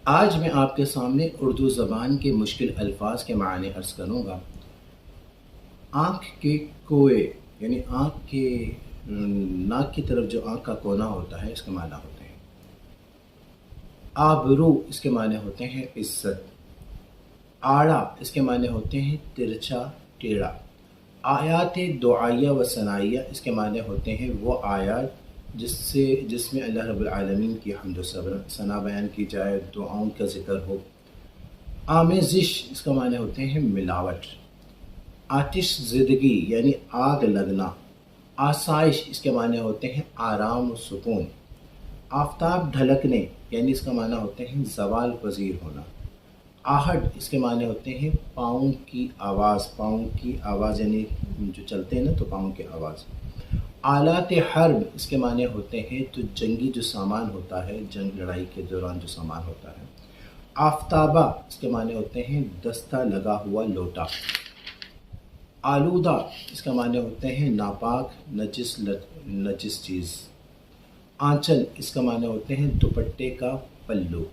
آج میں آپ کے سامنے اردو زبان کے مشکل الفاظ کے معنی عرض کروں گا۔ آنکھ کے کوے یعنی آنکھ کے ناک کی طرف جو آنکھ کا کونا ہوتا ہے اس کے معنی ہوتے ہیں۔ آبرو اس کے معنی ہوتے ہیں عزت۔ آڑا اس کے معنی ہوتے ہیں ترچھا ٹیڑھا۔ آیات دعائیہ و ثنائیہ اس کے معنی ہوتے ہیں وہ آیات جس میں اللہ رب العالمین کی حمد و ثنا بیان کی جائے، دعاؤں کا ذکر ہو۔ آمیزش اس کا معنی ہوتے ہیں ملاوٹ۔ آتش زدگی یعنی آگ لگنا۔ آسائش اس کے معنی ہوتے ہیں آرام و سکون۔ آفتاب ڈھلکنے یعنی اس کا معنی ہوتے ہیں زوال پذیر ہونا۔ آہٹ اس کے معنی ہوتے ہیں پاؤں کی آواز یعنی جو چلتے ہیں نا تو پاؤں کی آواز۔ آلات حرب اس کے معنی ہوتے ہیں تو جنگی جو سامان ہوتا ہے، جنگ لڑائی کے دوران جو سامان ہوتا ہے۔ آفتابہ اس کے معنی ہوتے ہیں دستہ لگا ہوا لوٹا۔ آلودہ اس کا معنی ہوتے ہیں ناپاک نجس چیز۔ آنچل اس کا معنی ہوتے ہیں دوپٹے کا پلو۔